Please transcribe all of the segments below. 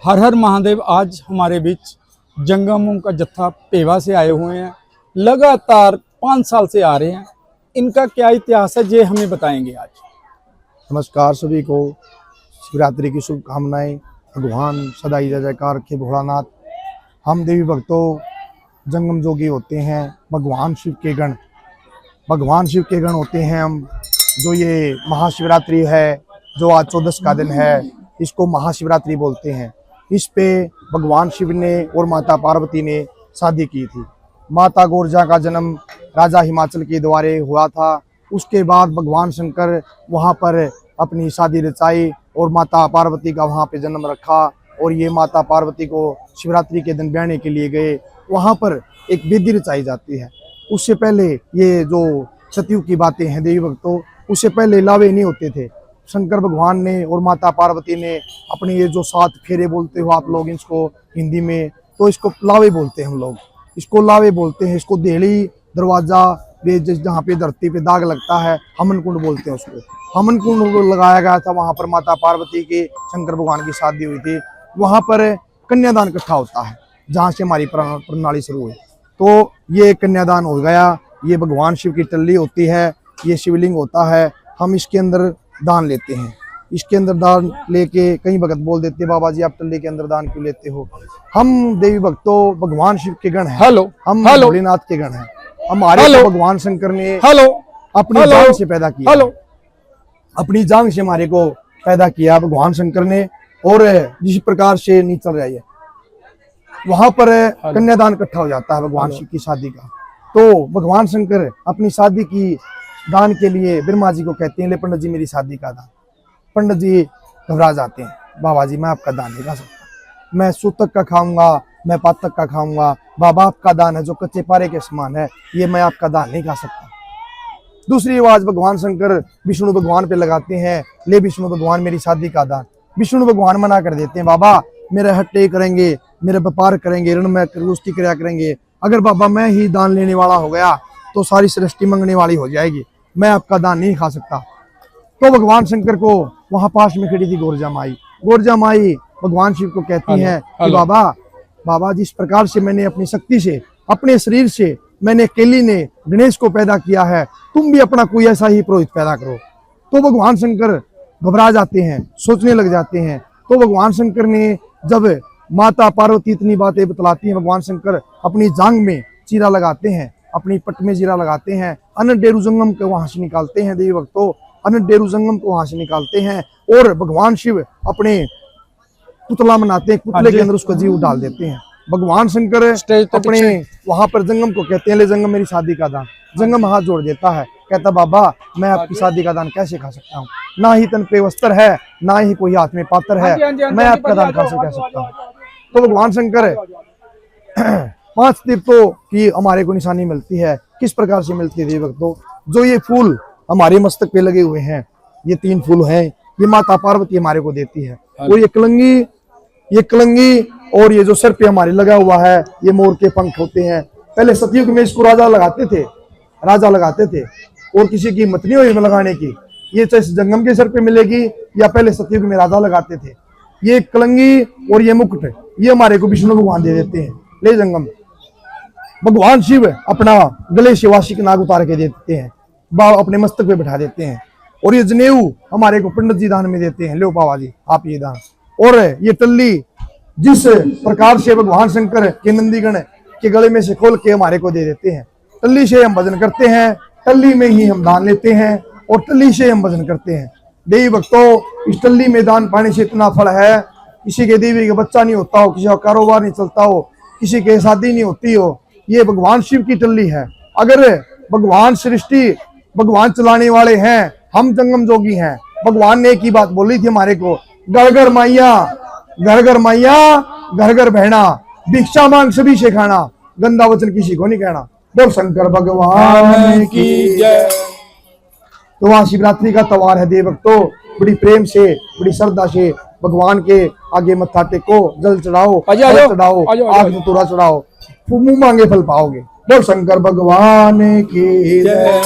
हर हर महादेव। आज हमारे बीच जंगमों का जत्था पेवा से आए हुए हैं। लगातार 5 साल से आ रहे हैं। इनका क्या इतिहास है ये हमें बताएंगे आज। नमस्कार सभी को, शिवरात्रि की शुभकामनाएं। भगवान सदा ही जय जयकार रखे भोलानाथ। हम देवी भक्तों जंगम जोगी होते हैं, भगवान शिव के गण होते हैं हम। जो ये महाशिवरात्रि है, जो आज 14 का दिन है, इसको महाशिवरात्रि बोलते हैं। इस पे भगवान शिव ने और माता पार्वती ने शादी की थी। माता गोरजा का जन्म राजा हिमाचल के द्वारे हुआ था। उसके बाद भगवान शंकर वहाँ पर अपनी शादी रचाई और माता पार्वती का वहाँ पे जन्म रखा। और ये माता पार्वती को शिवरात्रि के दिन ब्याहने के लिए गए। वहाँ पर एक विधि रचाई जाती है। उससे पहले ये जो सतयुग की बातें हैं देवी भक्तों, उससे पहले लावे नहीं होते थे। शंकर भगवान ने और माता पार्वती ने अपने ये जो 7 फेरे बोलते हो आप लोग इसको हिंदी में, तो इसको लावे बोलते हैं हम लोग। इसको लावे बोलते हैं। इसको देहली दरवाजा जहाँ पे धरती पे दाग लगता है, हमन कुंड बोलते हैं उसको। हमन कुंड लगाया गया था। वहाँ पर माता पार्वती के शंकर भगवान की शादी हुई थी। वहाँ पर कन्यादान इकट्ठा होता है, जहाँ से हमारी प्रणाली शुरू हुई। तो ये कन्यादान हो गया। ये भगवान शिव की टल्ली होती है, ये शिवलिंग होता है। हम इसके अंदर दान लेते हैं। इसके अंदर दान लेके कई भगत बोल देते हैं, बाबा जी आप टल्ली के अंदर दान क्यों लेते हो। हम देवी भक्तों भगवान शिव के गण हैं। हम भोलेनाथ के गण हैं। हमारे भगवान शंकर ने अपनी जान से पैदा किया। अपनी जान से हमारे को पैदा किया भगवान शंकर ने। और जिस प्रकार से नहीं चल रहा है, वहां पर कन्यादान इकट्ठा हो जाता है भगवान शिव की शादी का। तो भगवान शंकर अपनी शादी की दान के लिए ब्रह्मा जी को कहते हैं, ले पंडित जी मेरी शादी का दान। पंडित जी घबरा जाते हैं, बाबा जी मैं आपका दान नहीं खा सकता, मैं सूतक का खाऊंगा, मैं पातक का खाऊंगा। बाबा आपका दान है जो कच्चे पारे के समान है, ये मैं आपका दान नहीं खा सकता। दूसरी आवाज भगवान शंकर विष्णु भगवान पे लगाते हैं, ले विष्णु भगवान मेरी शादी का दान। विष्णु भगवान मना कर देते हैं, बाबा मेरे हट्टे करेंगे, मेरे व्यापार करेंगे, ऋण में रोष्टि क्रिया करेंगे। अगर बाबा मैं ही दान लेने वाला हो गया तो सारी सृष्टि मंगने वाली हो जाएगी, मैं आपका दान नहीं खा सकता। तो भगवान शंकर को वहां पास में खड़ी थी गोरजा माई। गोरजा माई भगवान शिव को कहती हैं कि बाबा जिस प्रकार से मैंने अपनी शक्ति से, अपने शरीर से मैंने केली ने गणेश को पैदा किया है, तुम भी अपना कोई ऐसा ही पुरोहित पैदा करो। तो भगवान शंकर घबरा जाते हैं, सोचने लग जाते हैं। तो भगवान शंकर ने जब माता पार्वती इतनी बातें बतलाती हैं, भगवान शंकर अपनी जांग में चीरा लगाते हैं, अपनी पट में जीरा लगाते हैं, अनंत डेरु जंगम को वहां से निकालते हैं देवी भक्तों, अनंत डेरु जंगम को वहां से निकालते हैं। और भगवान शिव अपने पुतला बनाते हैं, पुतले के अंदर उसका जीव डाल देते हैं। भगवान शंकर अपने वहां पर जंगम को कहते हैं, ले जंगम मेरी शादी का दान। जंगम हाथ जोड़ देता है, कहता बाबा मैं आपकी शादी का दान कैसे खा सकता हूँ, ना ही तन पे वस्त्र है, ना ही कोई हाथ में पात्र है, मैं आपका दान कैसे कह सकता हूँ। तो भगवान शंकर 5 तीर्थों की हमारे को निशानी मिलती है। किस प्रकार से मिलती है देवी भक्तों, जो ये फूल हमारे मस्तक पे लगे हुए हैं, ये 3 फूल हैं, ये माता पार्वती हमारे को देती है। और ये कलंगी और ये जो सर पे हमारे लगा हुआ है, ये मोर के पंख होते हैं। पहले सतयुग में इसको राजा लगाते थे और किसी की हिम्मत नहीं हुई लगाने की। ये चाहे जंगम के सर पे मिलेगी या पहले सतयुग में राजा लगाते थे। ये कलंगी और ये मुकुट ये हमारे को विष्णु भगवान दे देते हैं, ले जंगम। भगवान शिव अपना गले से वार्षिक नाग उतार के देते हैं, अपने मस्तक पे बिठा देते हैं। और ये जनेऊ हमारे को पंडित जी दान में देते हैं, लो बाबा जी आप ये दान। और ये टल्ली जिस प्रकार से भगवान शंकर के नंदीगण के गले में से खोल के हमारे को दे देते हैं, टल्ली से हम भजन करते हैं, टल्ली में ही हम दान लेते हैं और टल्ली से हम भजन करते हैं। देवी भक्तों इस टल्ली में दान पाने से इतना फल है, किसी के देवी का बच्चा नहीं होता हो, किसी का कारोबार नहीं चलता हो, किसी के शादी नहीं होती हो, ये भगवान शिव की टल्ली है। अगर भगवान सृष्टि भगवान चलाने वाले हैं, हम जंगम जोगी हैं। भगवान ने एक ही बात बोली थी हमारे को, घर घर माइया घर घर बहना, भिक्षा मांग सभी से खाना, गंदा वचन किसी को नहीं कहना। बोल शंकर भगवान की जय। तो वहाँ शिवरात्रि का त्योहार है देव भक्तों, बड़ी प्रेम से बड़ी श्रद्धा से भगवान के आगे मत्था टेको, जल चढ़ाओ, आग धतूरा चढ़ाओ, मुंह मांगे फल पाओगे। बोल शंकर भगवान की जय।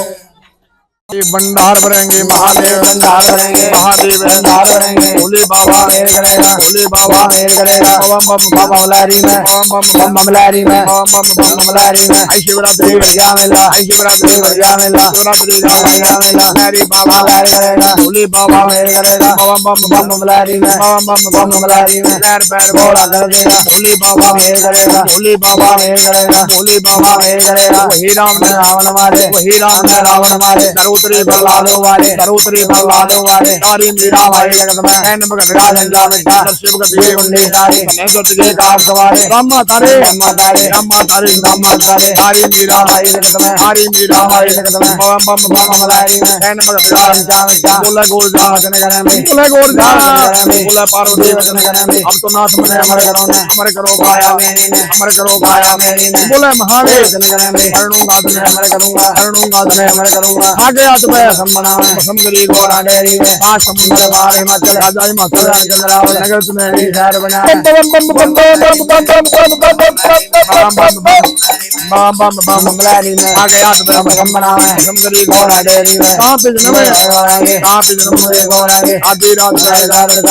भंडार भरेंगे महादेव, भंडार भरेंगे महादेव भंडार भरेंगे। भोले बाबा मेर करेगा, भोले बाबा मेर करेगा। बम बम बम बम बमलारी में, बम बम बम बमलारी में, बम बम बम बमलारी में। आई शिवरात्रि बढ़िया मेला, आई शिवरात्रि बढ़िया मेला, शिवरात्रि बढ़िया मेला। मेरी बाबा मेर करेगा, भोले बाबा मेर करेगा। बम बम बम बमलारी में, बम बम बम बमलारी में। पैर पैर घोड़ा कर देगा, भोले बाबा मेर करेगा। भोले बाबा मेर करेगा, भोले बाबा मेर करेगा। वही राम ने रावण मारे, वही राम ने रावण मारे। दरोतरी बल्लालो वाले, दरोतरी बल्लालो वाले। तारी मीरा भाई जगत में, नैन भगत राजा बेटा, शिव ये कुंडली तारे, कन्हैया तुझे ये कार सवारे। रामा तारे रामा तारे, रामा तारे रामा तारे। तारी मीरा भाई जगत में, तारी मीरा भाई जगत में। बम बम बम बमलारी में, नैन भगत राजा बेटा, बोला गोल जा वचन करे में, बोला गोल जा वचन करे में। बोला पार्वती वचन करे में। अब तो नाथ मने अमर करो ने, अमर करो काया मेरी ने, अमर करो काया मेरी ने। बोले महादेव वचन करे में, हरणूंगा तुम्हें अमर करूंगा, हरणूंगा मैं अमर करूंगा। आगे हाथ में कसम बनावे, कसम करी घोड़ा डेयरी में, पांच समुद्र बाहर हिमाचल, राजा हिमाचल चंद्रावल, नगर तुम्हें शहर बना बम बम बम बम बम बम बम बम बम बमलारी में, आगे हाथ में कसम बनावे, कसम करी घोड़ा डेयरी में। कहाँ पे जन्म है कहाँ पे जन्म है घोड़ागे, आधी रात में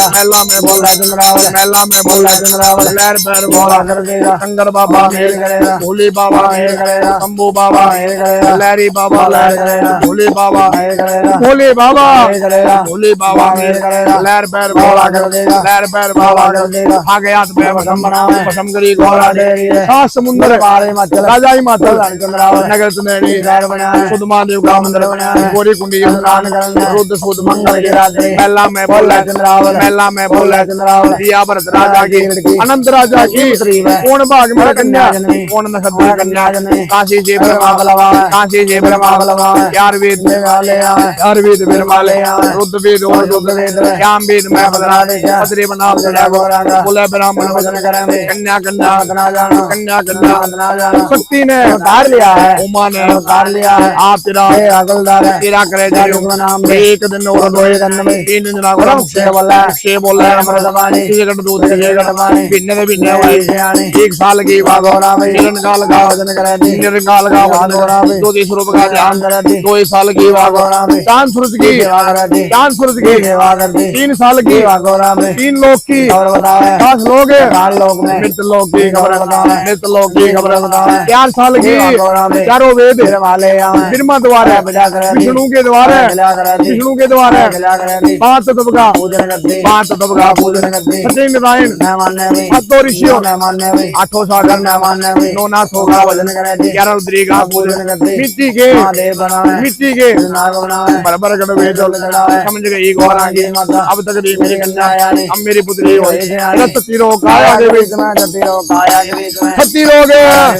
महिला में बोल बोला चंद्रावल, महिला में बोल बोला चंद्रावल। लहर पैर घोड़ा बोला कर देगा, शंकर बाबा मेल करेगा। भोले बाबा मेल करेगा। शंभू बाबा मेल करेगा। लहरी बाबा मेल करेगा। भोले बाबा मेल करेगा। भोले बाबा मेल करेगा। भोले बाबा मेल करेगा। लहर पैर घोड़ा बोला कर देगा, लहर पैर घोड़ा बाबा कर देगा। आगे हाथ में कसम बनावे, कसम करी घोड़ा घोड़ा डेयरी है। हाँ समुद्र बाहर हिमाचल, राजा हिमाचल चंद्रावल, नगर सुनहरी शहर बना है। खुद महादेव का मंदिर बना है। गोरी कुंडी स्नान करना, रुद्र सुद मंगल की रात्रि, महिला में बोला बोला चंद्रावल, महिला में बोला बोला चंद्रावल। दिया भरत राजा की अनंत राजा की पुत्री में, कौन भाग में कन्या जननी, कौन नक्षत्र कन्या जननी। काशी जे ब्रह्मा बलवा है, काशी जे ब्रह्मा बलवा है। चार वेद ले आए, चार वेद बिरमाले आए। रुद्र वेद और रुद्र वेद में, श्याम वेद में बदला देखा। बद्री बना बदला गोरा का। बोला ब्राह्मण वचन करे में, कन्या कन्या ना जाना, कन्या कन्या ना जाना। शक्ति ने उतार लिया है, उमा ने उतार लिया है। आप तेरा ये अकलदार है, तेरा करे जादू का नाम है। एक दिन और दो एक दिन में, तीन दिन राग बड़ा से बोला है। से बोला है अमृत पानी, किसी घट दूध किसी घट पानी। भिन्न से भिन्न मेरी हुई सियानी, एक साल की बात घोड़ा में, निरंकाल का वचन करे दी। निरंकाल का घोड़ा में, दो तीस रुपए का ध्यान करे दी। 2 साल की बात घोड़ा में, चांद सूरज की सेवा करे दी। चांद सूरज की सेवा कर दी, 3 साल की घोड़ा में। 3 लोग की और बतावे, 5 लोग चार लोग में, मृत लोग की खबर बतावे। मृत लोग की खबर बतावे। 4 साल की घोड़ा में, चारों वेद फिर वाले आवे, ब्रह्मा द्वारा बिला करे दी। विष्णु के द्वारा बिला करे दी, विष्णु के द्वारा बिला करे दी। 5 तत्व का पूजन कर दी, 5 तत्व का पूजन कर दी। सत्य नारायण मैं मानने भी, 7 ऋषियों मैं मानने भी, 8 सागर मैं मानने भी। 9 नाथ होगा वचन करे दी, 11 रुद्री का पूजन कर दी। मिट्टी के महादेव बनावे, मिट्टी के नाग बनावे, बराबर कर वेद चढ़ावे। समझ गई गौरांगी माता, अब तक दी मेरी कन्या कन्या नहीं। अब मेरी पुत्री हो वही से आनी। सती रोग काया के देवी बीच में, जति रोग काया के बीच में, सती रोग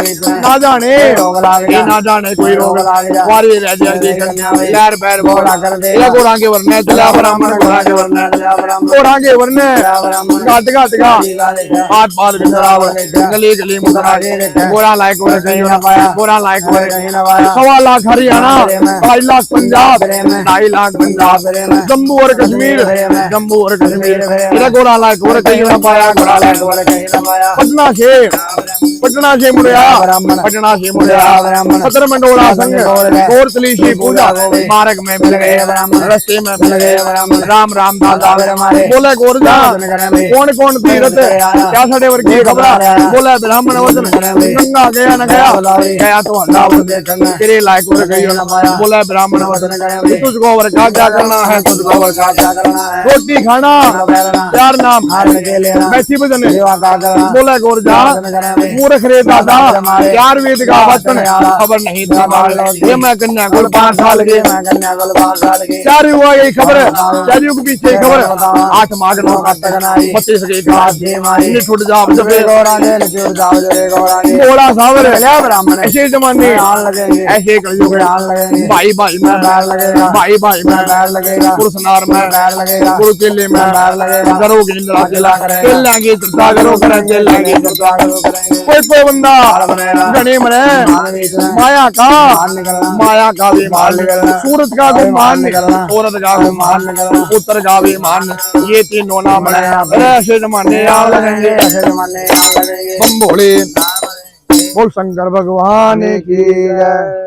बीच में। ना जाने रोग लाग ये जा, ना जाने कोई रोग लाग जा। वारी रह जाएगी कन्या में, लहर पैर घोड़ा कर दे। ये गोरांगे वरने चला ब्राह्मण गोरांगे वरने गोरांगे वरने घाट घाट का हाथ पाद बिंदरावर गली गली मुद्रा गोरा लायक हो कहीं ना पाया गोरा लायक हो 1.25 लाख हरियाणा 2.5 लाख पंजाब 2.5 लाख पंजाब जम्मू और कश्मीर जम्मू और कश्मीर ये गोरा लायक हो कहीं ना पाया गोरा लायक हो पटना से मुड़िया पटना से मुड़िया सतर मंडोला संघ कोरतली सी पूजा मार्ग में मिल गए रास्ते में मिल गए राम राम दादा बोले गोरजा कौन कौन तीरथ क्या साढ़े वर्ग की खबर बोले ब्राह्मण वचन गंगा गया न गया गया तो हल्ला तेरे लायक हो गई बोले ब्राह्मण वचन तुझको वर क्या करना है तुझको वर क्या करना है रोटी खाना प्यार नाम बैठी भजन बोले गोरजा मूर्ख रे दादा 4 वेद का वचन खबर नहीं थी ये मैं कन्या को 5 साल के 4 युवा की खबर 4 युग पीछे खबर 8 माघ 9 32 की छुट जाओ घोड़ा सावर ऐसे जमाने ऐसे कलयुग भाई भाई में भाई भाई में पुरुष नार में गुरु केले में करोगे इंद्रा चलेंगे चर्चा करो करें चलेंगे चर्चा करो कोई बंदा गणे मरे माया का भी मान सूरत का भी मान औरत का भी मान पुत्र का भी मान ये तीनों नाम ऐसे जमाने बम भोले बोल शंकर भगवान की जय।